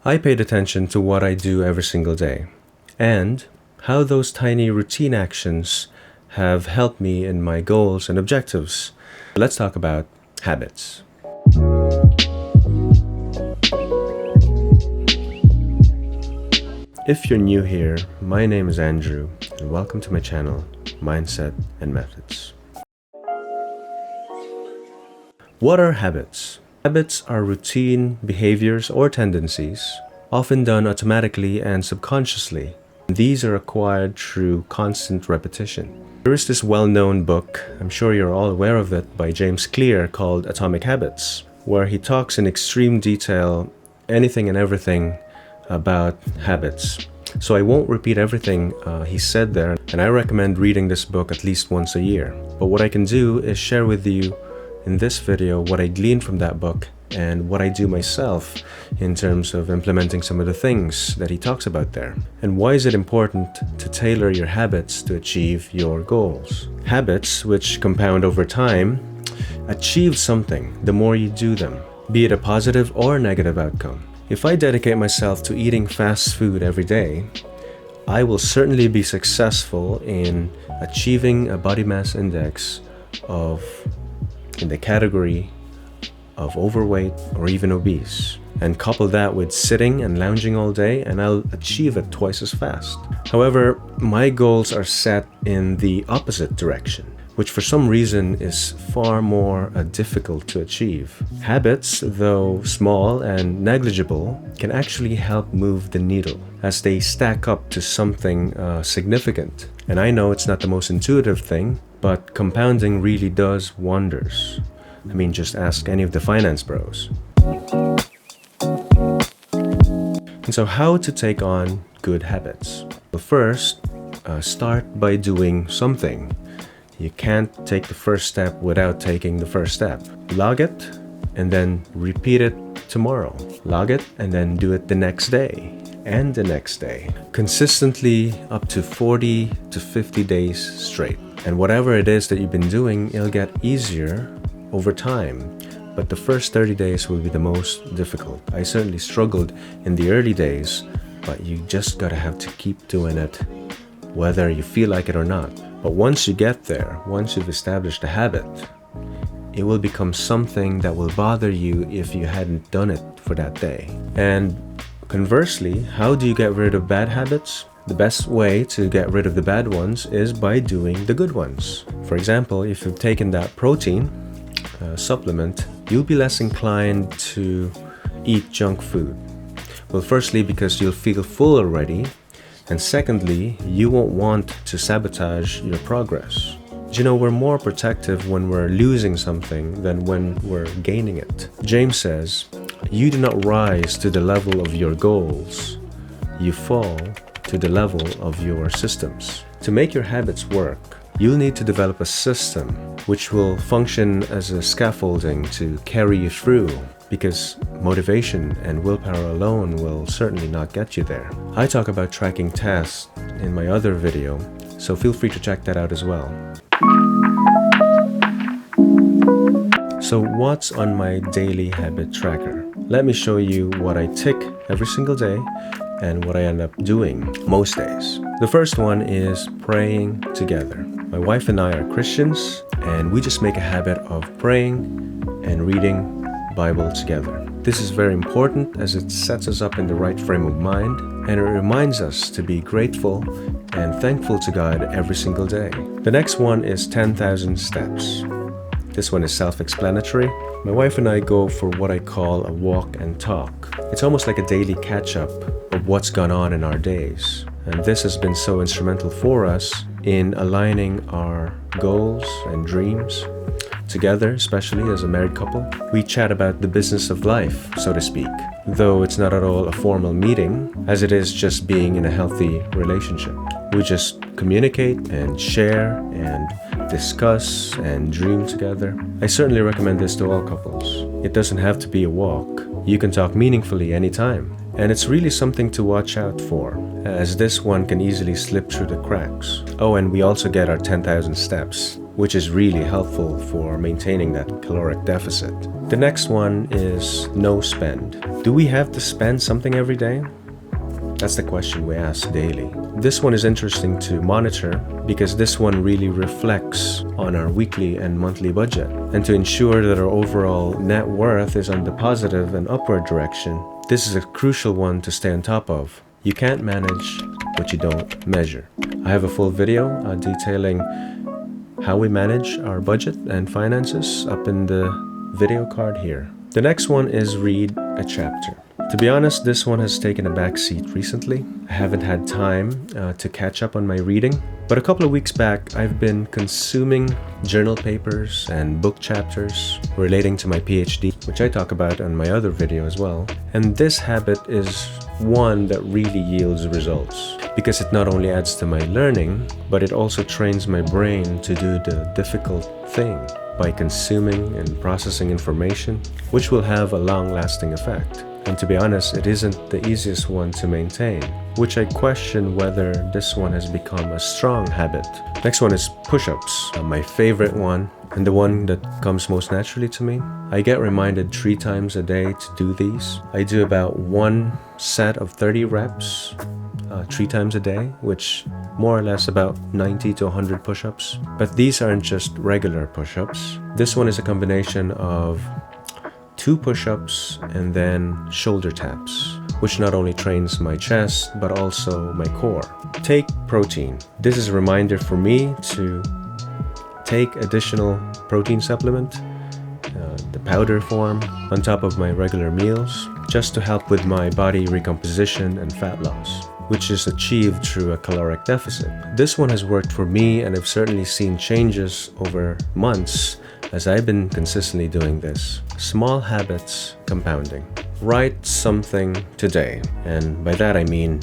I paid attention to what I do every single day and how those tiny routine actions have helped me in my goals and objectives. Let's talk about habits. If you're new here, my name is Andrew, and welcome to my channel, Mindset and Methods. What are habits? Habits are routine behaviors or tendencies, often done automatically and subconsciously. These are acquired through constant repetition. There is this well-known book, I'm sure you're all aware of it, by James Clear called Atomic Habits, where he talks in extreme detail anything and everything about habits. So I won't repeat everything he said there, and I recommend reading this book at least once a year. But what I can do is share with you in this video what I gleaned from that book and what I do myself in terms of implementing some of the things that he talks about there. And why is it important to tailor your habits to achieve your goals? Habits, which compound over time, achieve something the more you do them, be it a positive or negative outcome. If I dedicate myself to eating fast food every day, I will certainly be successful in achieving a body mass index in the category of overweight or even obese. And couple that with sitting and lounging all day, and I'll achieve it twice as fast. However, my goals are set in the opposite direction, which for some reason is far more difficult to achieve. Habits, though small and negligible, can actually help move the needle as they stack up to something significant. And I know it's not the most intuitive thing, but compounding really does wonders. I mean, just ask any of the finance bros. And so how to take on good habits? Well, first, start by doing something. You can't take the first step without taking the first step. Log it and then repeat it tomorrow. Log it and then do it the next day and the next day. Consistently up to 40 to 50 days straight. And whatever it is that you've been doing, it'll get easier over time. But the first 30 days will be the most difficult. I certainly struggled in the early days, but you just gotta have to keep doing it, whether you feel like it or not. But once you get there, once you've established a habit, it will become something that will bother you if you hadn't done it for that day. And conversely, how do you get rid of bad habits? The best way to get rid of the bad ones is by doing the good ones. For example, if you've taken that protein supplement, you'll be less inclined to eat junk food. Well, firstly, because you'll feel full already. And secondly, you won't want to sabotage your progress. You know, we're more protective when we're losing something than when we're gaining it. James says, you do not rise to the level of your goals. You fall to the level of your systems. To make your habits work, you'll need to develop a system which will function as a scaffolding to carry you through, because motivation and willpower alone will certainly not get you there. I talk about tracking tasks in my other video, so feel free to check that out as well. So what's on my daily habit tracker? Let me show you what I tick every single day and what I end up doing most days. The first one is praying together. My wife and I are Christians, and we just make a habit of praying and reading Bible together. This is very important as it sets us up in the right frame of mind, and it reminds us to be grateful and thankful to God every single day. The next one is 10,000 steps. This one is self-explanatory. My wife and I go for what I call a walk and talk. It's almost like a daily catch-up of what's gone on in our days. And this has been so instrumental for us in aligning our goals and dreams together, especially as a married couple. We chat about the business of life, so to speak, though it's not at all a formal meeting, as it is just being in a healthy relationship. We just communicate and share and discuss and dream together. I certainly recommend this to all couples. It doesn't have to be a walk. You can talk meaningfully anytime. And it's really something to watch out for, as this one can easily slip through the cracks. Oh, and we also get our 10,000 steps. which is really helpful for maintaining that caloric deficit. The next one is no spend. Do we have to spend something every day? That's the question we ask daily. This one is interesting to monitor because this one really reflects on our weekly and monthly budget. And to ensure that our overall net worth is on the positive and upward direction, this is a crucial one to stay on top of. You can't manage what you don't measure. I have a full video detailing how we manage our budget and finances up in the video card here. The next one is read a chapter. To be honest, this one has taken a back seat recently. I haven't had time to catch up on my reading, but a couple of weeks back, I've been consuming journal papers and book chapters relating to my PhD, which I talk about on my other video as well. And this habit is one that really yields results because it not only adds to my learning, but it also trains my brain to do the difficult thing by consuming and processing information, which will have a long-lasting effect. And to be honest, it isn't the easiest one to maintain, which I question whether this one has become a strong habit. Next one is push-ups, my favorite one and the one that comes most naturally to me. I get reminded 3 times a day to do these. I do about one set of 30 reps 3 times a day, which more or less about 90 to 100 push-ups. But these aren't just regular push-ups. This one is a combination of 2 push-ups and then shoulder taps, which not only trains my chest but also my core. Take protein. This is a reminder for me to take additional protein supplement, the powder form, on top of my regular meals, just to help with my body recomposition and fat loss, which is achieved through a caloric deficit. This one has worked for me, and I've certainly seen changes over months as I've been consistently doing this. Small habits compounding. Write something today, and by that I mean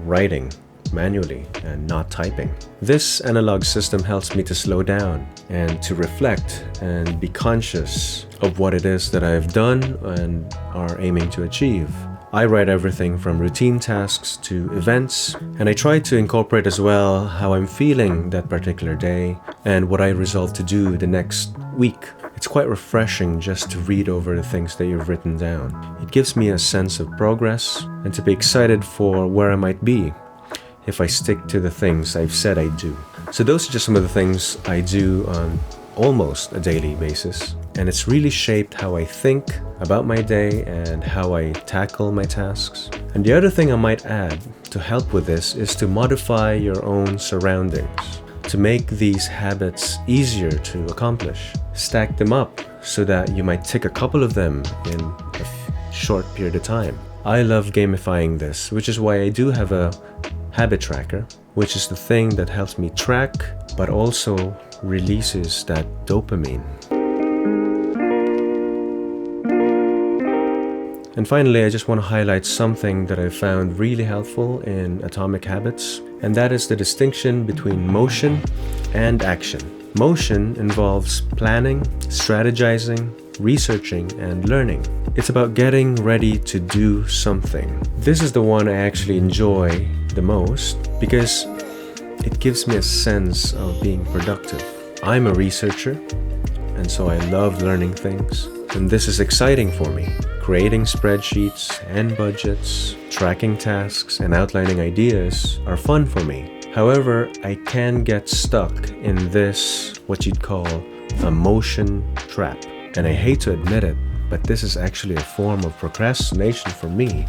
writing manually and not typing. This analog system helps me to slow down and to reflect and be conscious of what it is that I've done and are aiming to achieve. I write everything from routine tasks to events, and I try to incorporate as well how I'm feeling that particular day and what I resolve to do the next week. It's quite refreshing just to read over the things that you've written down. It gives me a sense of progress and to be excited for where I might be if I stick to the things I've said I'd do. So those are just some of the things I do on almost a daily basis, and it's really shaped how I think about my day and how I tackle my tasks. And the other thing I might add to help with this is to modify your own surroundings to make these habits easier to accomplish. Stack them up so that you might tick a couple of them in a short period of time. I love gamifying this, which is why I do have a habit tracker, which is the thing that helps me track but also releases that dopamine. And finally, I just want to highlight something that I found really helpful in Atomic Habits, and that is the distinction between motion and action. Motion involves planning, strategizing, researching, and learning. It's about getting ready to do something. This is the one I actually enjoy the most because it gives me a sense of being productive. I'm a researcher, and so I love learning things. And this is exciting for me. Creating spreadsheets and budgets, tracking tasks, and outlining ideas are fun for me. However, I can get stuck in this, what you'd call a motion trap. And I hate to admit it, but this is actually a form of procrastination for me,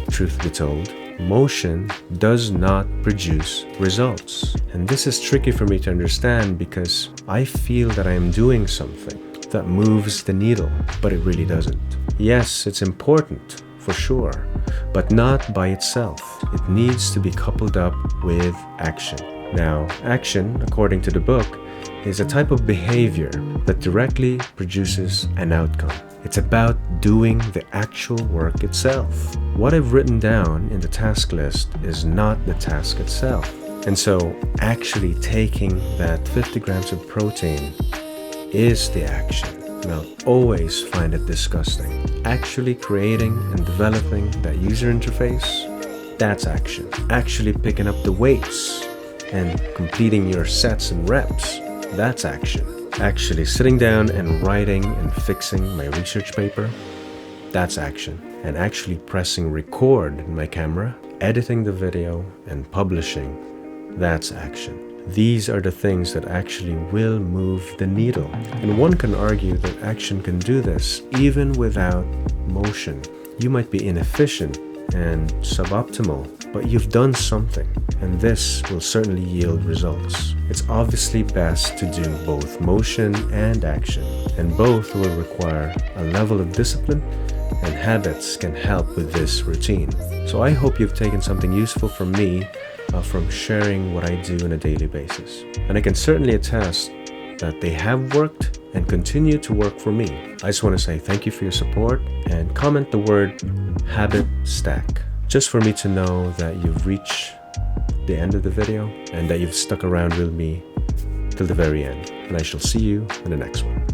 truth be told. Motion does not produce results. And this is tricky for me to understand because I feel that I am doing something that moves the needle, but it really doesn't. Yes, it's important, for sure, but not by itself. It needs to be coupled up with action. Now, action, according to the book, is a type of behavior that directly produces an outcome. It's about doing the actual work itself. What I've written down in the task list is not the task itself. And so actually taking that 50 grams of protein is the action. And I'll always find it disgusting. Actually creating and developing that user interface, that's action. Actually picking up the weights and completing your sets and reps, That's action. Actually sitting down and writing and fixing my research paper, that's action. And actually pressing record in my camera, editing the video and publishing, that's action. These are the things that actually will move the needle. And one can argue that action can do this even without motion. You might be inefficient and suboptimal, but you've done something, and this will certainly yield results. It's obviously best to do both motion and action, and both will require a level of discipline, and habits can help with this routine. So I hope you've taken something useful from me from sharing what I do on a daily basis. And I can certainly attest that they have worked and continue to work for me. I just want to say thank you for your support, and comment the word habit stack, just for me to know that you've reached the end of the video and that you've stuck around with me till the very end. And I shall see you in the next one.